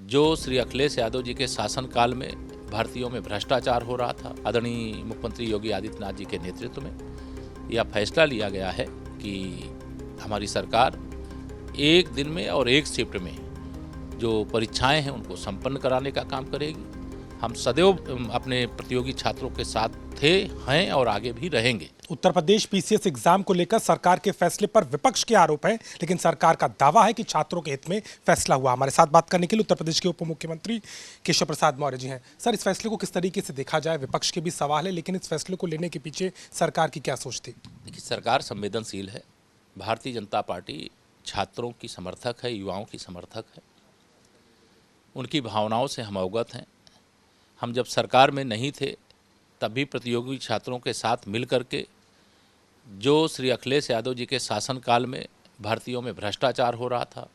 जो श्री अखिलेश यादव जी के शासनकाल में भर्तियों में भ्रष्टाचार हो रहा था, आदरणीय मुख्यमंत्री योगी आदित्यनाथ जी के नेतृत्व में यह फैसला लिया गया है कि हमारी सरकार एक दिन में और एक शिफ्ट में जो परीक्षाएं हैं उनको संपन्न कराने का काम करेगी। हम सदैव अपने प्रतियोगी छात्रों के साथ थे, हैं और आगे भी रहेंगे। उत्तर प्रदेश पीसीएस एग्जाम को लेकर सरकार के फैसले पर विपक्ष के आरोप हैं, लेकिन सरकार का दावा है कि छात्रों के हित में फैसला हुआ। हमारे साथ बात करने के लिए उत्तर प्रदेश के उप मुख्यमंत्री केशव प्रसाद मौर्य जी हैं। सर, इस फैसले को किस तरीके से देखा जाए? विपक्ष के भी सवाल है, लेकिन इस फैसले को लेने के पीछे सरकार की क्या सोच थी? देखिए, सरकार संवेदनशील है। भारतीय जनता पार्टी छात्रों की समर्थक है, युवाओं की समर्थक है। उनकी भावनाओं से हम अवगत हैं। हम जब सरकार में नहीं थे तब भी प्रतियोगी छात्रों के साथ मिल करके जो श्री अखिलेश यादव जी के शासनकाल में भर्तियों में भ्रष्टाचार हो रहा था,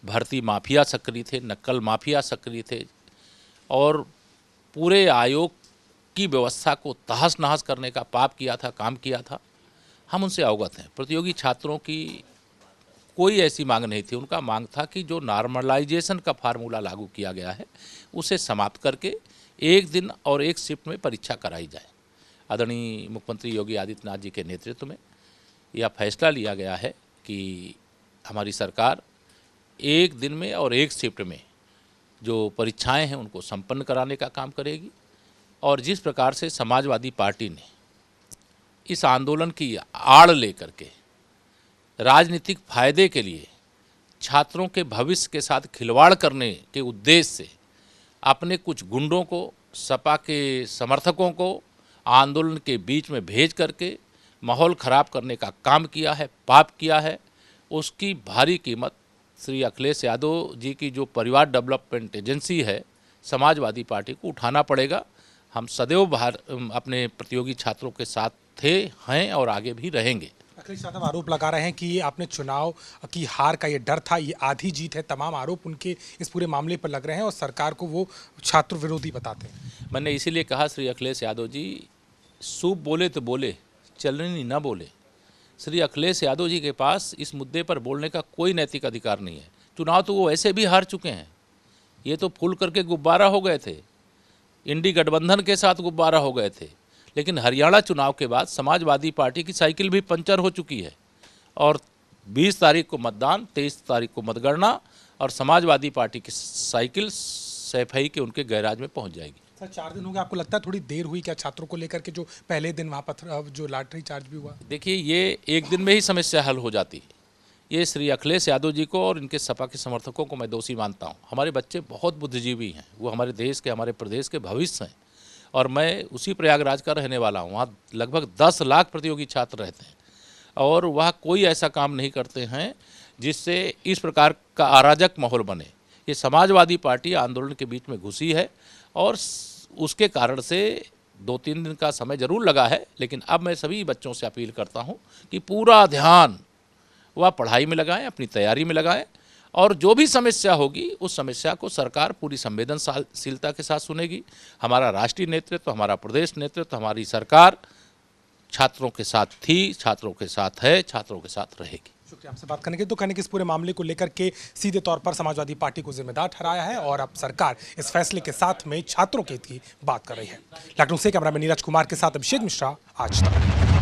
भर्ती माफिया सक्रिय थे, नक्कल माफिया सक्रिय थे और पूरे आयोग की व्यवस्था को तहस नहस करने का पाप किया था, काम किया था, हम उनसे अवगत हैं। प्रतियोगी छात्रों की कोई ऐसी मांग नहीं थी। उनका मांग था कि जो नॉर्मलाइजेशन का फार्मूला लागू किया गया है उसे समाप्त करके एक दिन और एक शिफ्ट में परीक्षा कराई जाए। आदरणीय मुख्यमंत्री योगी आदित्यनाथ जी के नेतृत्व में यह फैसला लिया गया है कि हमारी सरकार एक दिन में और एक शिफ्ट में जो परीक्षाएं हैं उनको संपन्न कराने का काम करेगी। और जिस प्रकार से समाजवादी पार्टी ने इस आंदोलन की आड़ लेकर के राजनीतिक फायदे के लिए छात्रों के भविष्य के साथ खिलवाड़ करने के उद्देश्य से अपने कुछ गुंडों को, सपा के समर्थकों को आंदोलन के बीच में भेज करके माहौल ख़राब करने का काम किया है, पाप किया है, उसकी भारी कीमत श्री अखिलेश यादव जी की जो परिवार डेवलपमेंट एजेंसी है समाजवादी पार्टी को उठाना पड़ेगा। हम सदैव अपने प्रतियोगी छात्रों के साथ थे, हैं और आगे भी रहेंगे। अखिलेश यादव आरोप लगा रहे हैं कि आपने चुनाव की हार का ये डर था, ये आधी जीत है। तमाम आरोप उनके इस पूरे मामले पर लग रहे हैं और सरकार को वो छात्र विरोधी बताते हैं। मैंने इसीलिए कहा श्री अखिलेश यादव जी सूप बोले तो बोले, चलनी न बोले। श्री अखिलेश यादव जी के पास इस मुद्दे पर बोलने का कोई नैतिक अधिकार नहीं है। चुनाव तो वो वैसे भी हार चुके हैं। ये तो फूल करके गुब्बारा हो गए थे, इंडी गठबंधन के साथ गुब्बारा हो गए थे। लेकिन हरियाणा चुनाव के बाद समाजवादी पार्टी की साइकिल भी पंचर हो चुकी है और 20 तारीख को मतदान, 23 तारीख को मतगणना और समाजवादी पार्टी की साइकिल सैफई के उनके गैराज में पहुंच जाएगी। सर, 4 दिन हो गए, आपको लगता है थोड़ी देर हुई क्या छात्रों को लेकर के? जो पहले दिन वहाँ पर जो लाटरी चार्ज भी हुआ। देखिए, ये एक दिन में ही समस्या हल हो जाती है। ये श्री अखिलेश यादव जी को और इनके सपा के समर्थकों को मैं दोषी मानता हूँ। हमारे बच्चे बहुत बुद्धिजीवी हैं, वो हमारे देश के, हमारे प्रदेश के भविष्य हैं और मैं उसी प्रयागराज का रहने वाला हूँ। वहाँ लगभग 10 लाख प्रतियोगी छात्र रहते हैं और वह कोई ऐसा काम नहीं करते हैं जिससे इस प्रकार का अराजक माहौल बने। ये समाजवादी पार्टी आंदोलन के बीच में घुसी है और उसके कारण से 2-3 दिन का समय जरूर लगा है, लेकिन अब मैं सभी बच्चों से अपील करता हूँ कि पूरा ध्यान वह पढ़ाई में लगाएं, अपनी तैयारी में लगाएं और जो भी समस्या होगी उस समस्या को सरकार पूरी संवेदनशीलता के साथ सुनेगी। हमारा राष्ट्रीय नेतृत्व, हमारा प्रदेश नेतृत्व, हमारी सरकार छात्रों के साथ थी, छात्रों के साथ है, छात्रों के साथ रहेगी। शुक्रिया आपसे बात करने के। तो कहने के इस पूरे मामले को लेकर के सीधे तौर पर समाजवादी पार्टी को जिम्मेदार ठहराया है और अब सरकार इस फैसले के साथ में छात्रों के हित की बात कर रही है। लखनऊ से कैमरामैन नीरज कुमार के साथ अभिषेक मिश्रा, आज तक।